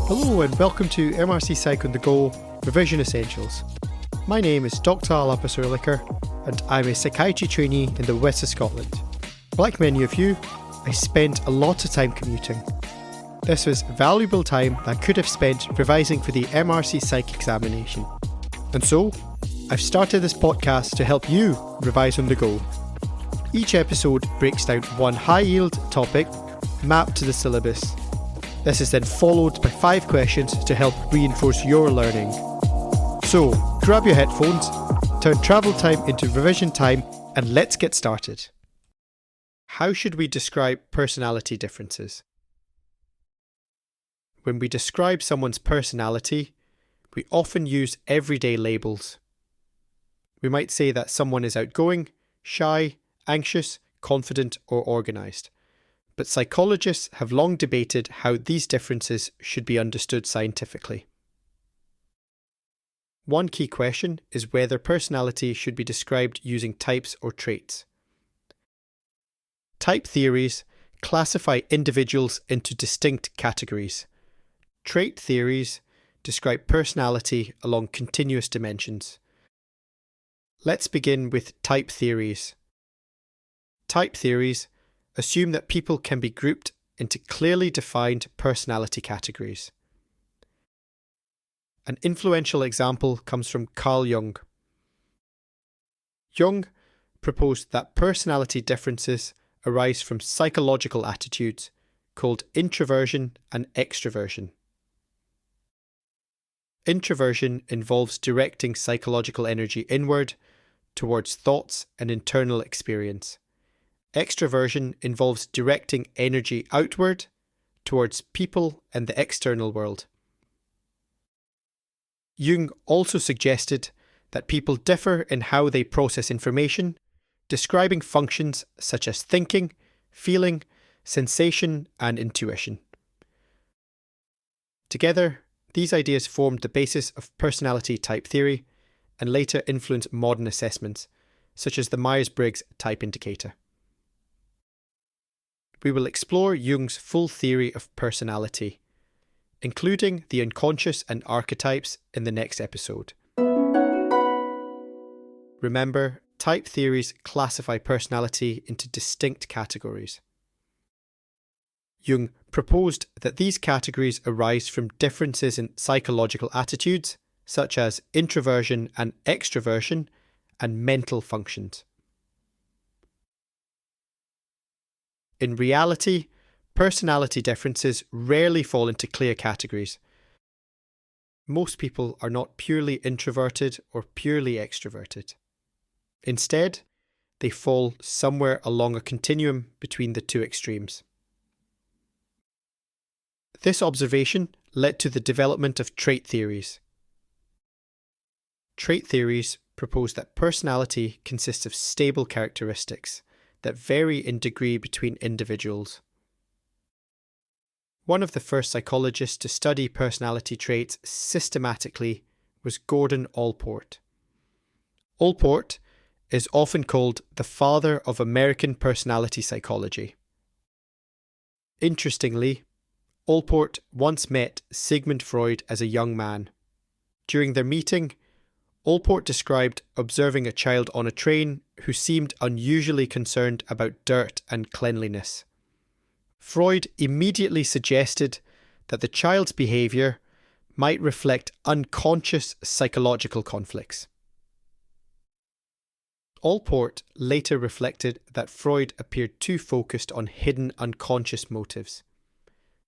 Hello and welcome to MRCPsych on the Go Revision Essentials. My name is Dr. Allport and I'm a psychiatry trainee in the west of Scotland. Like many of you, I spent a lot of time commuting. This was valuable time that I could have spent revising for the MRCPsych examination. And so, I've started this podcast to help you revise on the go. Each episode breaks down one high-yield topic mapped to the syllabus. This is then followed by 5 questions to help reinforce your learning. So, grab your headphones, turn travel time into revision time, and let's get started. How should we describe personality differences? When we describe someone's personality, we often use everyday labels. We might say that someone is outgoing, shy, anxious, confident, or organised. But psychologists have long debated how these differences should be understood scientifically. One key question is whether personality should be described using types or traits. Type theories classify individuals into distinct categories. Trait theories describe personality along continuous dimensions. Let's begin with type theories. Type theories assume that people can be grouped into clearly defined personality categories. An influential example comes from Carl Jung. Jung proposed that personality differences arise from psychological attitudes called introversion and extroversion. Introversion involves directing psychological energy inward towards thoughts and internal experience. Extroversion involves directing energy outward towards people and the external world. Jung also suggested that people differ in how they process information, describing functions such as thinking, feeling, sensation, and intuition. Together, these ideas formed the basis of personality type theory and later influenced modern assessments, such as the Myers-Briggs type indicator. We will explore Jung's full theory of personality, including the unconscious and archetypes in the next episode. Remember, type theories classify personality into distinct categories. Jung proposed that these categories arise from differences in psychological attitudes, such as introversion and extroversion, and mental functions. In reality, personality differences rarely fall into clear categories. Most people are not purely introverted or purely extroverted. Instead, they fall somewhere along a continuum between the two extremes. This observation led to the development of trait theories. Trait theories propose that personality consists of stable characteristics that vary in degree between individuals. One of the first psychologists to study personality traits systematically was Gordon Allport. Allport is often called the father of American personality psychology. Interestingly, Allport once met Sigmund Freud as a young man. During their meeting, Allport described observing a child on a train who seemed unusually concerned about dirt and cleanliness. Freud immediately suggested that the child's behaviour might reflect unconscious psychological conflicts. Allport later reflected that Freud appeared too focused on hidden unconscious motives.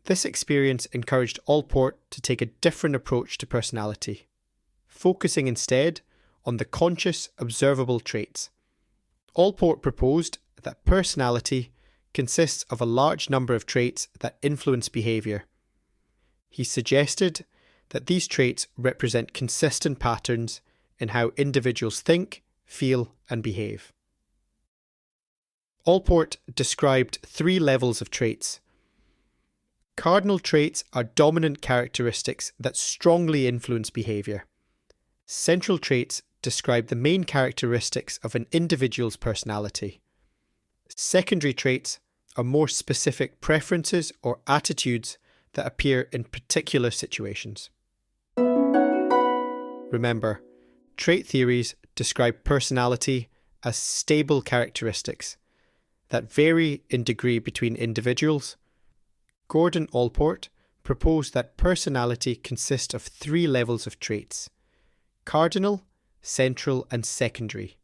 This experience encouraged Allport to take a different approach to personality, focusing instead on the conscious, observable traits. Allport proposed that personality consists of a large number of traits that influence behaviour. He suggested that these traits represent consistent patterns in how individuals think, feel, and behave. Allport described 3 levels of traits. Cardinal traits are dominant characteristics that strongly influence behaviour. Central traits describe the main characteristics of an individual's personality. Secondary traits are more specific preferences or attitudes that appear in particular situations. Remember, trait theories describe personality as stable characteristics that vary in degree between individuals. Gordon Allport proposed that personality consists of 3 levels of traits: cardinal, central, and secondary.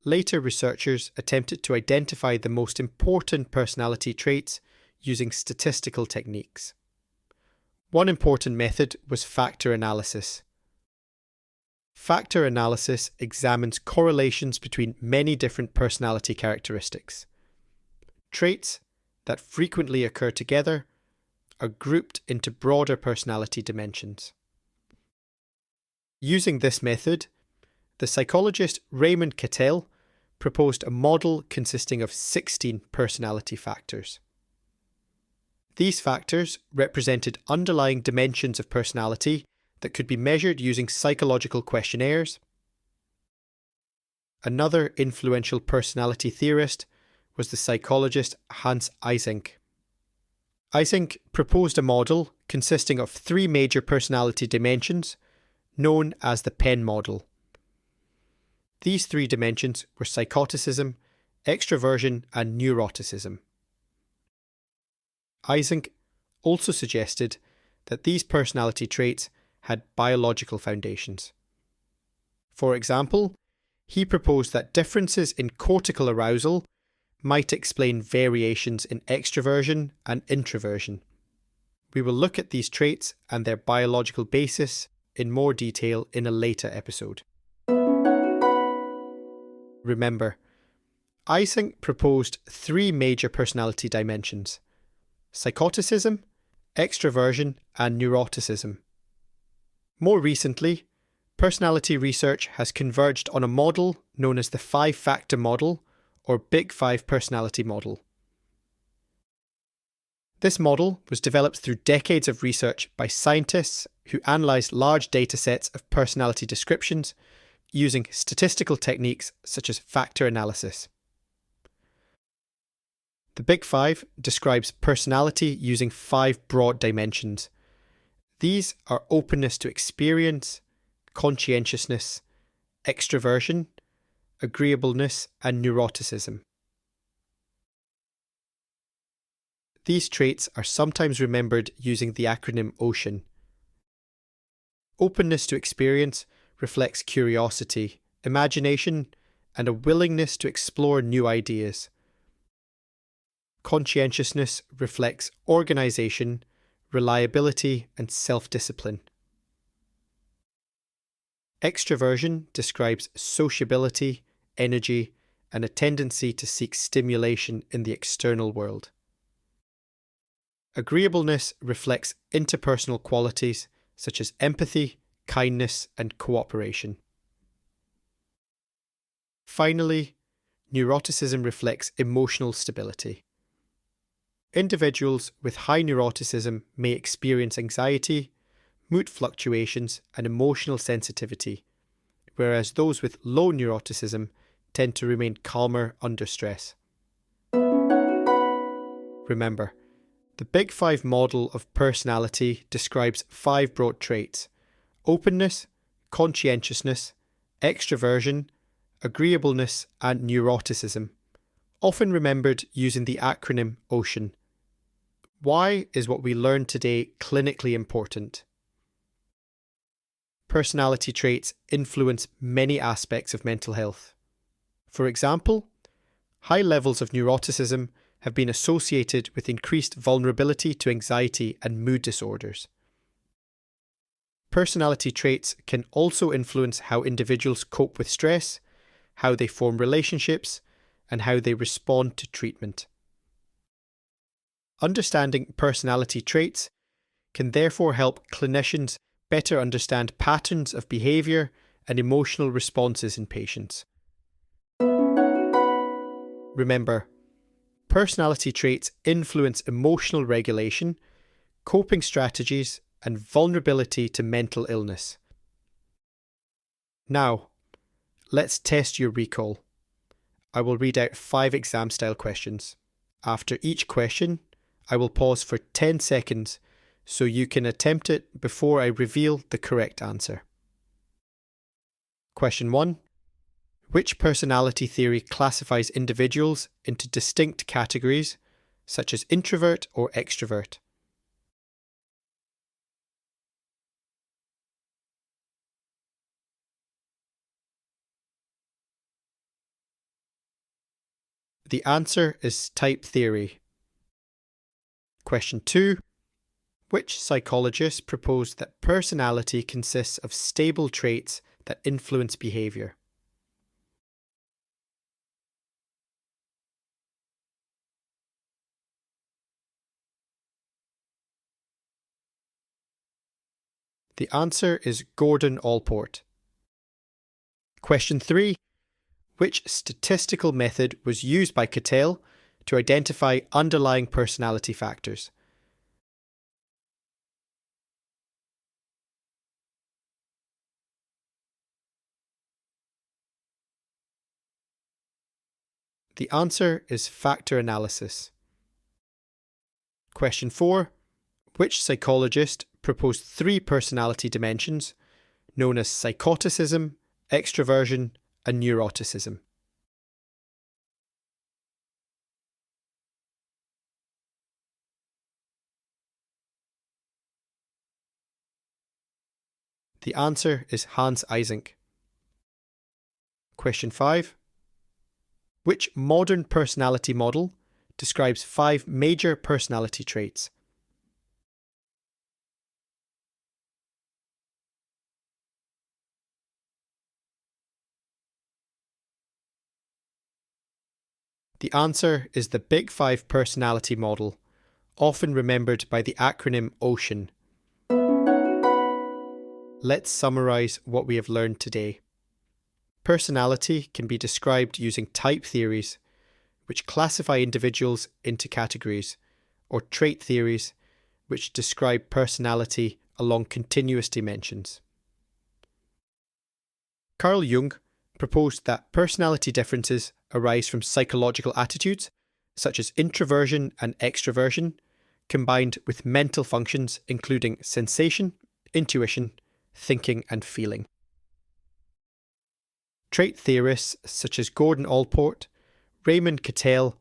Later researchers attempted to identify the most important personality traits using statistical techniques. One important method was factor analysis. Factor analysis examines correlations between many different personality characteristics. Traits that frequently occur together are grouped into broader personality dimensions. Using this method, the psychologist Raymond Cattell proposed a model consisting of 16 personality factors. These factors represented underlying dimensions of personality that could be measured using psychological questionnaires. Another influential personality theorist was the psychologist Hans Eysenck. Eysenck proposed a model consisting of 3 major personality dimensions, known as the Penn model. These 3 dimensions were psychoticism, extroversion, and neuroticism. Eysenck also suggested that these personality traits had biological foundations. For example, he proposed that differences in cortical arousal might explain variations in extroversion and introversion. We will look at these traits and their biological basis in more detail in a later episode. Remember, Eysenck proposed 3 major personality dimensions: psychoticism, extroversion, and neuroticism. More recently, personality research has converged on a model known as the 5-factor model, or Big 5 personality model. This model was developed through decades of research by scientists who analysed large datasets of personality descriptions using statistical techniques such as factor analysis. The Big 5 describes personality using 5 broad dimensions. These are openness to experience, conscientiousness, extroversion, agreeableness, and neuroticism. These traits are sometimes remembered using the acronym OCEAN. Openness to experience reflects curiosity, imagination, and a willingness to explore new ideas. Conscientiousness reflects organisation, reliability, and self-discipline. Extroversion describes sociability, energy, and a tendency to seek stimulation in the external world. Agreeableness reflects interpersonal qualities such as empathy, kindness, and cooperation. Finally, neuroticism reflects emotional stability. Individuals with high neuroticism may experience anxiety, mood fluctuations, and emotional sensitivity, whereas those with low neuroticism tend to remain calmer under stress. Remember, the Big 5 model of personality describes 5 broad traits: openness, conscientiousness, extroversion, agreeableness, and neuroticism, often remembered using the acronym OCEAN. Why is what we learned today clinically important? Personality traits influence many aspects of mental health. For example, high levels of neuroticism have been associated with increased vulnerability to anxiety and mood disorders. Personality traits can also influence how individuals cope with stress, how they form relationships, and how they respond to treatment. Understanding personality traits can therefore help clinicians better understand patterns of behaviour and emotional responses in patients. Remember, personality traits influence emotional regulation, coping strategies, and vulnerability to mental illness. Now, let's test your recall. I will read out 5 exam-style questions. After each question, I will pause for 10 seconds so you can attempt it before I reveal the correct answer. Question 1. Which personality theory classifies individuals into distinct categories, such as introvert or extrovert? The answer is type theory. Question 2. Which psychologist proposed that personality consists of stable traits that influence behaviour? The answer is Gordon Allport. Question 3. Which statistical method was used by Cattell to identify underlying personality factors? The answer is factor analysis. Question 4. Which psychologist proposed 3 personality dimensions known as psychoticism, extroversion, and neuroticism? The answer is Eysenck. Question 5. Which modern personality model describes 5 major personality traits? The answer is the Big 5 personality model, often remembered by the acronym OCEAN. Let's summarise what we have learned today. Personality can be described using type theories, which classify individuals into categories, or trait theories, which describe personality along continuous dimensions. Carl Jung proposed that personality differences arise from psychological attitudes, such as introversion and extroversion, combined with mental functions including sensation, intuition, thinking and feeling. Trait theorists such as Gordon Allport, Raymond Cattell,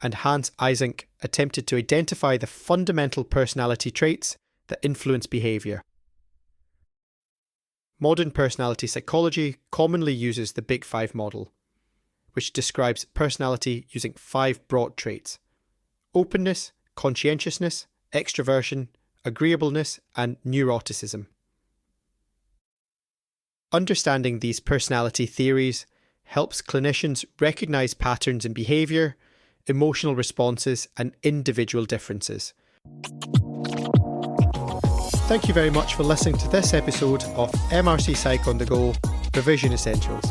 and Eysenck attempted to identify the fundamental personality traits that influence behaviour. Modern personality psychology commonly uses the Big 5 model, which describes personality using 5 broad traits: openness, conscientiousness, extroversion, agreeableness, and neuroticism. Understanding these personality theories helps clinicians recognise patterns in behaviour, emotional responses, and individual differences. Thank you very much for listening to this episode of MRCPsych on the Go Revision Essentials.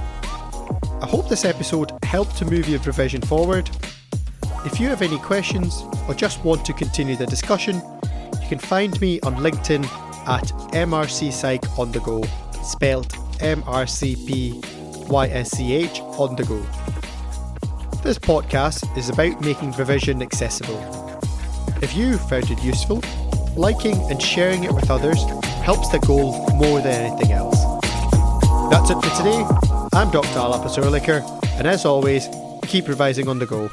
I hope this episode helped to move your revision forward. If you have any questions or just want to continue the discussion, you can find me on LinkedIn at MRCPsych on the Go, spelled MRCPysch on the go. This podcast is about making revision accessible. If you found it useful, liking and sharing it with others helps the goal more than anything else. That's it for today. I'm Dr. Allport, and as always, keep revising on the go.